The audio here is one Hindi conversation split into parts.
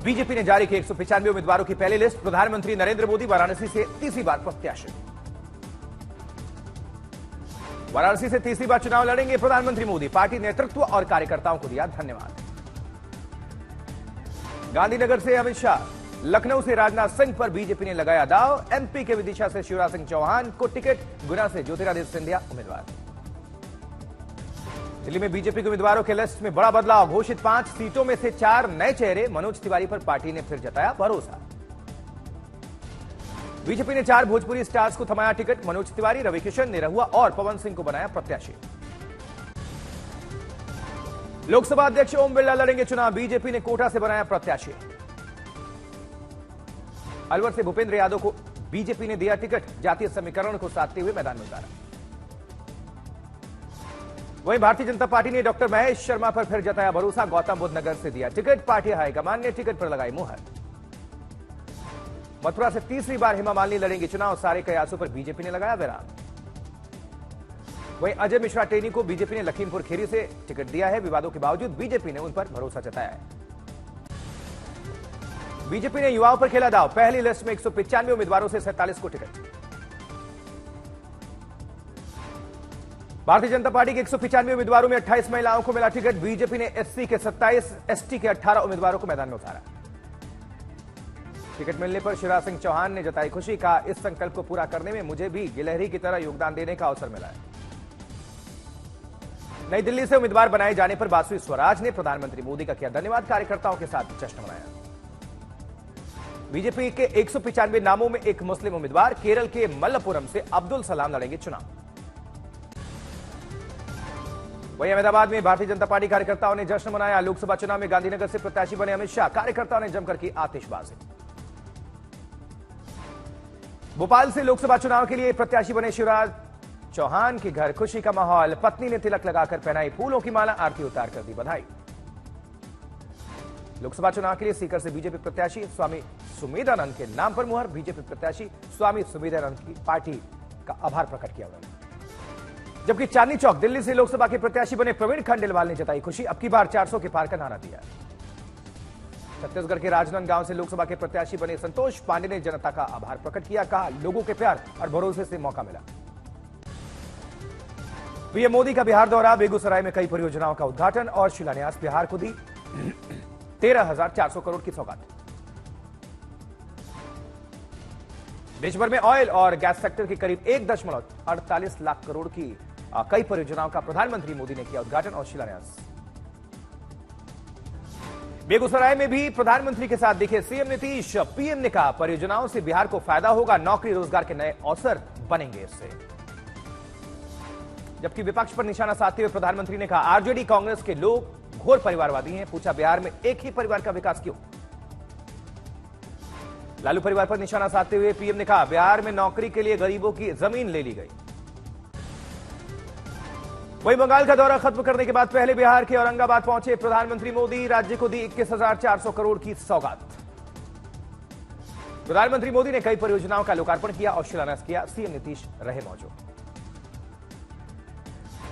बीजेपी ने जारी की 195 उम्मीदवारों की पहली लिस्ट। प्रधानमंत्री नरेंद्र मोदी वाराणसी से तीसरी बार प्रत्याशी। वाराणसी से तीसरी बार चुनाव लड़ेंगे प्रधानमंत्री मोदी। पार्टी नेतृत्व और कार्यकर्ताओं को दिया धन्यवाद। गांधीनगर से अमित शाह, लखनऊ से राजनाथ सिंह पर बीजेपी ने लगाया दाव। एमपी के विदिशा से शिवराज सिंह चौहान को टिकट, गुना से ज्योतिरादित्य सिंधिया उम्मीदवार। दिल्ली में बीजेपी के उम्मीदवारों के लिस्ट में बड़ा बदलाव। घोषित 5 सीटों में से 4 नए चेहरे। मनोज तिवारी पर पार्टी ने फिर जताया भरोसा। बीजेपी ने 4 भोजपुरी स्टार्स को थमाया टिकट। मनोज तिवारी, रविकिशन, निरहुआ और पवन सिंह को बनाया प्रत्याशी। लोकसभा अध्यक्ष ओम बिरला लड़ेंगे चुनाव। बीजेपी ने कोटा से बनाया प्रत्याशी। अलवर से भूपेंद्र यादव को बीजेपी ने दिया टिकट। जातीय समीकरण को साधते हुए मैदान में उतारा। वहीं भारतीय जनता पार्टी ने डॉक्टर महेश शर्मा पर फिर जताया भरोसा। गौतम बुद्ध नगर से दिया टिकट। पार्टी हाईकमान ने टिकट पर लगाई मुहर। मथुरा से तीसरी बार हेमा मालिनी लड़ेंगे चुनाव। सारे कयासों पर बीजेपी ने लगाया विराम। वहीं अजय मिश्रा टेनी को बीजेपी ने लखीमपुर खीरी से टिकट दिया है। विवादों के बावजूद बीजेपी ने उन पर भरोसा जताया है। बीजेपी ने युवाओं पर खेला दाव। पहली लिस्ट में 195 उम्मीदवारों से 47 को टिकट। भारतीय जनता पार्टी के 195 उम्मीदवारों में 28 महिलाओं को मिला टिकट। बीजेपी ने एससी के 27, एसटी के 18 उम्मीदवारों को मैदान में उतारा। टिकट मिलने पर शिवराज सिंह चौहान ने जताई खुशी। कहा, इस संकल्प को पूरा करने में मुझे भी गिलहरी की तरह योगदान देने का अवसर मिला है। नई दिल्ली से उम्मीदवार बनाए जाने पर बासुरी स्वराज ने प्रधानमंत्री मोदी का किया धन्यवाद। कार्यकर्ताओं के साथ जश्न मनाया। बीजेपी के 195 नामों में एक मुस्लिम उम्मीदवार। केरल के मल्लपुरम से अब्दुल सलाम लड़ेंगे चुनाव। वहीं अहमदाबाद में भारतीय जनता पार्टी कार्यकर्ताओं ने जश्न मनाया। लोकसभा चुनाव में गांधीनगर से प्रत्याशी बने अमित शाह। कार्यकर्ताओं ने जमकर की आतिशबाजी। भोपाल से लोकसभा चुनाव के लिए प्रत्याशी बने शिवराज चौहान के घर खुशी का माहौल। पत्नी ने तिलक लगाकर पहनाई फूलों की माला। आरती उतार कर दी बधाई। लोकसभा चुनाव के लिए सीकर से बीजेपी प्रत्याशी स्वामी सुमेधानंद के नाम पर मुहर। बीजेपी प्रत्याशी स्वामी सुमेधानंद की पार्टी का आभार प्रकट किया उन्होंने। जबकि चांदनी चौक दिल्ली से लोकसभा के प्रत्याशी बने प्रवीण खंडेलवाल ने जताई खुशी। अब की बार 400 के पार का नारा दिया। छत्तीसगढ़ के राजनांदगांव से लोकसभा के प्रत्याशी बने संतोष पांडे ने जनता का आभार प्रकट किया। कहा, लोगों के प्यार और भरोसे से मौका मिला। पीएम मोदी का बिहार दौरा। बेगूसराय में कई परियोजनाओं का उद्घाटन और शिलान्यास। बिहार को दी 13,400 करोड़ की सौगात। देशभर में ऑयल और गैस सेक्टर के करीब 1.48 लाख करोड़ की कई परियोजनाओं का प्रधानमंत्री मोदी ने किया उद्घाटन और शिलान्यास। बेगूसराय में भी प्रधानमंत्री के साथ दिखे सीएम नीतीश। पीएम ने कहा, परियोजनाओं से बिहार को फायदा होगा। नौकरी रोजगार के नए अवसर बनेंगे इससे। जबकि विपक्ष पर निशाना साधते हुए प्रधानमंत्री ने कहा, आरजेडी कांग्रेस के लोग घोर परिवारवादी हैं। पूछा, बिहार में एक ही परिवार का विकास क्यों? लालू परिवार पर निशाना साधते हुए पीएम ने कहा, बिहार में नौकरी के लिए गरीबों की जमीन ले ली गई। वहीं बंगाल का दौरा खत्म करने के बाद पहले बिहार के औरंगाबाद पहुंचे प्रधानमंत्री मोदी। राज्य को दी 21,400 करोड़ की सौगात। प्रधानमंत्री मोदी ने कई परियोजनाओं का लोकार्पण किया और शिलान्यास किया। सीएम नीतीश रहे मौजूद।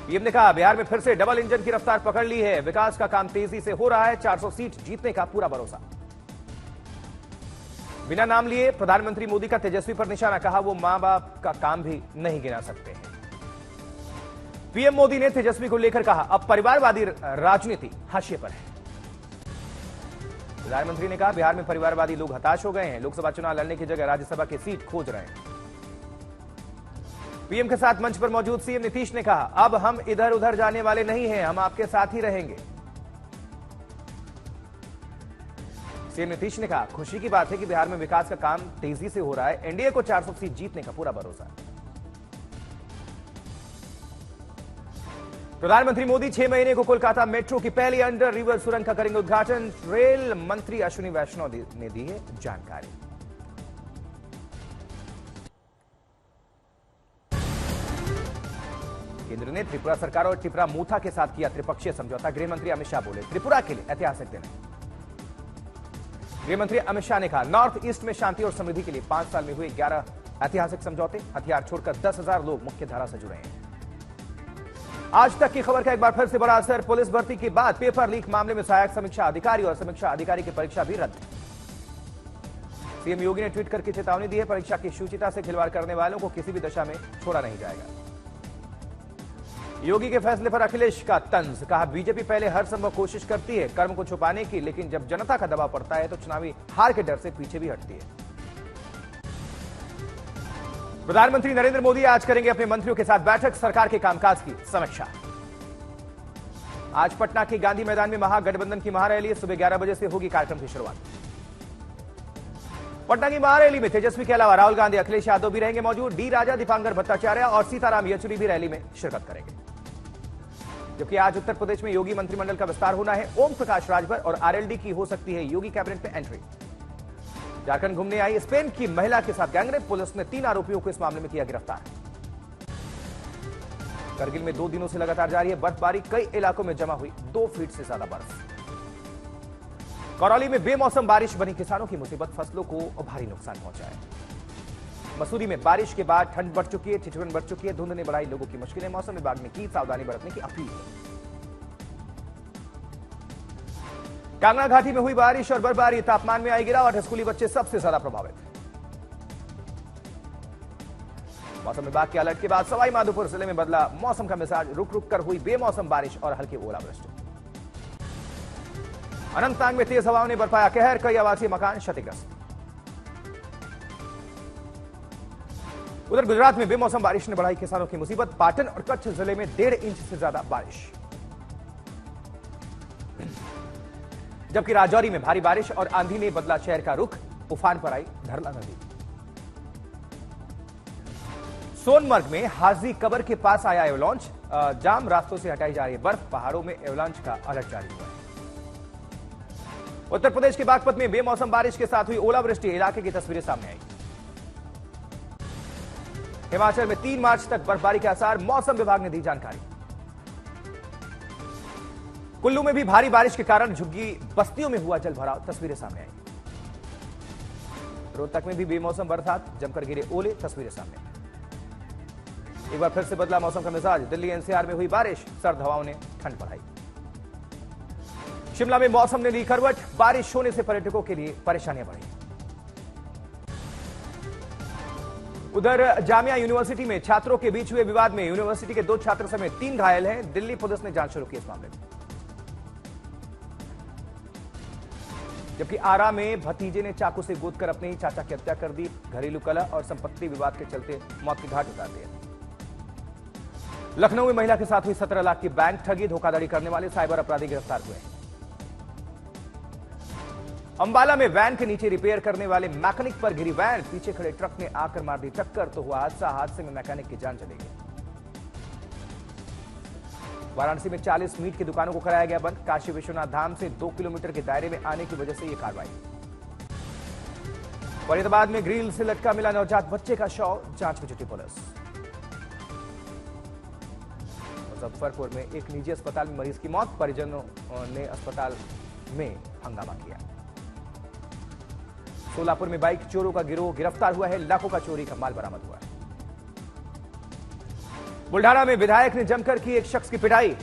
पीएम ने कहा, बिहार में फिर से डबल इंजन की रफ्तार पकड़ ली है। विकास का काम तेजी से हो रहा है। 400 सीट जीतने का पूरा भरोसा। बिना नाम लिए प्रधानमंत्री मोदी का तेजस्वी पर निशाना। कहा, वो मां बाप का काम भी नहीं गिना सकते हैं। पीएम मोदी ने तेजस्वी को लेकर कहा, अब परिवारवादी राजनीति हाशिए पर है। प्रधानमंत्री ने कहा, बिहार में परिवारवादी लोग हताश हो गए हैं। लोकसभा चुनाव लड़ने की जगह राज्यसभा की सीट खोज रहे हैं। पीएम के साथ मंच पर मौजूद सीएम नीतीश ने कहा, अब हम इधर उधर जाने वाले नहीं हैं। हम आपके साथ ही रहेंगे। सीएम नीतीश ने कहा, खुशी की बात है कि बिहार में विकास का काम तेजी से हो रहा है। एनडीए को 400 सीट जीतने का पूरा भरोसा है। प्रधानमंत्री मोदी 6 महीने को कोलकाता मेट्रो की पहली अंडर रिवर सुरंग का करेंगे उद्घाटन। रेल मंत्री अश्विनी वैष्णव ने दी है जानकारी। केंद्र ने त्रिपुरा सरकार और त्रिपुरा मूथा के साथ किया त्रिपक्षीय समझौता। गृहमंत्री अमित शाह बोले, त्रिपुरा के लिए ऐतिहासिक दिन है। गृहमंत्री अमित शाह ने कहा, नॉर्थ ईस्ट में शांति और समृद्धि के लिए 5 साल में हुए 11 ऐतिहासिक समझौते। हथियार छोड़कर 10,000 लोग मुख्य धारा से जुड़े हैं। आज तक की खबर का एक बार फिर से बड़ा असर। पुलिस भर्ती के बाद पेपर लीक मामले में सहायक समीक्षा अधिकारी और समीक्षा अधिकारी की परीक्षा भी रद्द। सीएम योगी ने ट्वीट करके चेतावनी दी है, परीक्षा की शुचिता से खिलवाड़ करने वालों को किसी भी दशा में छोड़ा नहीं जाएगा। योगी के फैसले पर अखिलेश का तंज, कहा बीजेपी पहले हर संभव कोशिश करती है कर्म को छुपाने की, लेकिन जब जनता का दबाव पड़ता है तो चुनावी हार के डर से पीछे भी हटती है। प्रधानमंत्री नरेंद्र मोदी आज करेंगे अपने मंत्रियों के साथ बैठक, सरकार के कामकाज की समीक्षा। आज पटना के गांधी मैदान में महागठबंधन की महारैली, सुबह 11 बजे से होगी कार्यक्रम की शुरुआत। पटना की महारैली में तेजस्वी के अलावा राहुल गांधी, अखिलेश यादव भी रहेंगे मौजूद। डी राजा, दीपांकर भट्टाचार्य और सीताराम येचुरी भी रैली में शिरकत करेंगे। जबकि आज उत्तर प्रदेश में योगी मंत्रिमंडल का विस्तार होना है। ओम प्रकाश राजभर और आरएलडी की हो सकती है योगी कैबिनेट में एंट्री। झारखंड घूमने आई स्पेन की महिला के साथ गैंगरेप, पुलिस ने 3 आरोपियों को इस मामले में किया गिरफ्तार। करगिल में 2 दिनों से लगातार जारी है बर्फबारी, कई इलाकों में जमा हुई 2 फीट से ज्यादा बर्फ। करौली में बेमौसम बारिश बनी किसानों की मुसीबत, फसलों को भारी नुकसान पहुंचा है। मसूरी में बारिश के बाद ठंड बढ़ चुकी है, ठिठुरन बढ़ चुकी है, धुंध ने बढ़ाई लोगों की मुश्किलें। मौसम विभाग ने की सावधानी बरतने की अपील। कांगड़ा घाटी में हुई बारिश और बर्फबारी, तापमान में आई गिरावट, स्कूली बच्चे सबसे ज्यादा प्रभावित। मौसम विभाग के अलर्ट के बाद सवाई माधोपुर जिले में बदला मौसम का मिजाज, रुक रुक कर हुई बेमौसम बारिश और हल्की ओलावृष्टि। अनंतनाग में तेज हवाओं ने बरपाया कहर, कई आवासीय मकान क्षतिग्रस्त। उधर गुजरात में बेमौसम बारिश ने बढ़ाई किसानों की मुसीबत, पाटन और कच्छ जिले में 1.5 इंच से ज्यादा बारिश। जबकि राजौरी में भारी बारिश और आंधी ने बदला शहर का रुख, उफान पर आई धरला नदी। सोनमर्ग में हाजी कबर के पास आया एवलांच, जाम रास्तों से हटाई जा रही है बर्फ, पहाड़ों में एवलांच का अलर्ट जारी हुआ है। उत्तर प्रदेश के बागपत में बेमौसम बारिश के साथ हुई ओलावृष्टि, इलाके की तस्वीरें सामने आई। हिमाचल में 3 मार्च तक बर्फबारी के आसार, मौसम विभाग ने दी जानकारी। कुल्लू में भी भारी बारिश के कारण झुग्गी बस्तियों में हुआ जलभराव, तस्वीरें सामने आई। रोहतक में भी बेमौसम बरसात, जमकर गिरे ओले, तस्वीरें सामने आई। एक बार फिर से बदला मौसम का मिजाज, दिल्ली एनसीआर में हुई बारिश, सर्द हवाओं ने ठंड बढ़ाई। शिमला में मौसम ने ली करवट, बारिश होने से पर्यटकों के लिए परेशानियां बढ़ी। उधर जामिया यूनिवर्सिटी में छात्रों के बीच हुए विवाद में यूनिवर्सिटी के 2 छात्र समेत 3 घायल हैं। दिल्ली पुलिस ने जांच शुरू की इस मामले में। जबकि आरा में भतीजे ने चाकू से गोदकर अपने ही चाचा की हत्या कर दी, घरेलू कलह और संपत्ति विवाद के चलते मौत की घाट उतार दिया। लखनऊ में महिला के साथ हुई 17 लाख की बैंक ठगी, धोखाधड़ी करने वाले साइबर अपराधी गिरफ्तार हुए। अंबाला में वैन के नीचे रिपेयर करने वाले मैकेनिक पर गिरी वैन, पीछे खड़े ट्रक ने आकर मार दी टक्कर, तो हुआ हादसा, हादसे में मैकेनिक की जान चली गई। वाराणसी में 40 मीट की दुकानों को कराया गया बंद, काशी विश्वनाथ धाम से 2 किलोमीटर के दायरे में आने की वजह से यह कार्रवाई। फरीदाबाद में ग्रिल से लटका मिला नवजात बच्चे का शव, जांच में जुटी पुलिस। मुजफ्फरपुर में एक निजी अस्पताल में मरीज की मौत, परिजनों ने अस्पताल में हंगामा किया। सोलापुर में बाइक चोरों का गिरोह गिरफ्तार हुआ है, लाखों का चोरी का माल बरामद हुआ है। बुल्ढाना में विधायक ने जमकर की एक शख्स की पिटाई,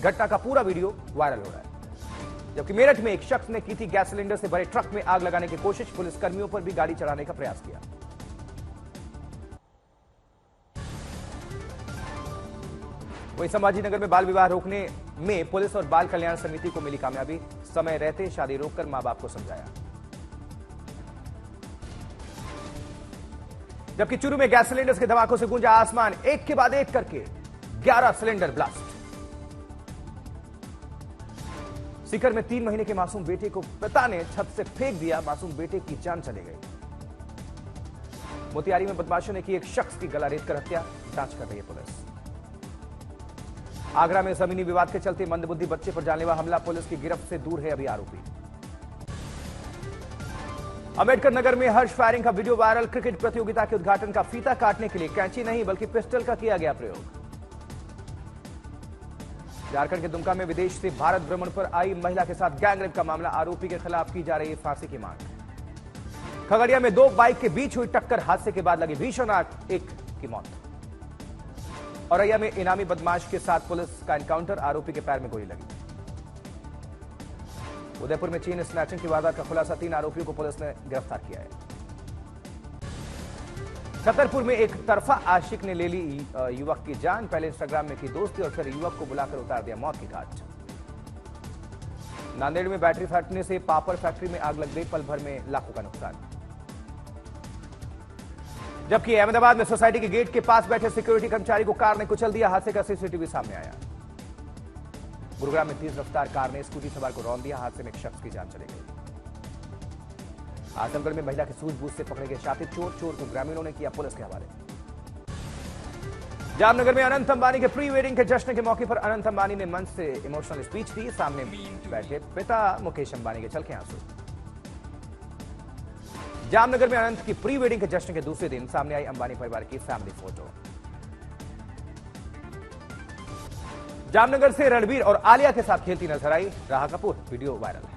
घटना का पूरा वीडियो वायरल हो रहा है। जबकि मेरठ में एक शख्स ने की थी गैस सिलेंडर से भरे ट्रक में आग लगाने की कोशिश, पुलिस कर्मियों पर भी गाड़ी चढ़ाने का प्रयास किया। वहीं संभाजी नगर में बाल विवाह रोकने में पुलिस और बाल कल्याण समिति को मिली कामयाबी, समय रहते शादी रोककर मां बाप को समझाया। जबकि चूरू में गैस सिलेंडर्स के धमाकों से गूंजा आसमान, एक के बाद एक करके 11 सिलेंडर ब्लास्ट। सीकर में 3 महीने के मासूम बेटे को पिता ने छत से फेंक दिया, मासूम बेटे की जान चली गई। मोतिहारी में बदमाशों ने की एक शख्स की गला रेतकर हत्या, जांच कर रही है पुलिस। आगरा में जमीनी विवाद के चलते मंदबुद्धि बच्चे पर जानलेवा हमला, पुलिस की गिरफ्त से दूर है अभी आरोपी। अंबेडकर नगर में हर्ष फायरिंग का वीडियो वायरल, क्रिकेट प्रतियोगिता के उद्घाटन का फीता काटने के लिए कैंची नहीं बल्कि पिस्टल का किया गया प्रयोग। झारखंड के दुमका में विदेश से भारत भ्रमण पर आई महिला के साथ गैंगरेप का मामला, आरोपी के खिलाफ की जा रही है फांसी की मांग। खगड़िया में 2 बाइक के बीच हुई टक्कर, हादसे के बाद लगी भीषण आग, एक की मौत। औरैया में इनामी बदमाश के साथ पुलिस का एनकाउंटर, आरोपी के पैर में गोली लगी। उदयपुर में चेन स्नैचिंग की वारदात का खुलासा, 3 आरोपियों को पुलिस ने गिरफ्तार किया है। छतरपुर में एक तरफा आशिक ने ले ली युवक की जान। पहले इंस्टाग्राम में की दोस्ती और फिर युवक को बुलाकर उतार दिया मौत की घाट। नांदेड़ में बैटरी फटने से पापड़ फैक्ट्री में आग लग गई, पल भर में लाखों का नुकसान। जबकि अहमदाबाद में सोसाइटी के गेट के पास बैठे सिक्योरिटी कर्मचारी को कार ने कुचल दिया। हादसे का सीसीटीवी सामने आया। गुरुग्राम में तेज रफ्तार कार ने स्कूटी सवार को रौंद दिया। हादसे में एक शख्स की जान चली गई। आजमगढ़ में महिला के सूझबूझ से पकड़े गए शातिर चोर को ग्रामीणों ने किया पुलिस के हवाले। जामनगर में अनंत अंबानी के प्री वेडिंग के जश्न के मौके पर अनंत अंबानी ने मंच से इमोशनल स्पीच दी। सामने बैठे पिता मुकेश अंबानी के छलके आंसू। जामनगर में अनंत की प्री वेडिंग के जश्न के दूसरे दिन सामने आई अंबानी परिवार की फैमिली फोटो। जामनगर से रणबीर और आलिया के साथ खेलती नजर आई राहा कपूर, वीडियो वायरल है।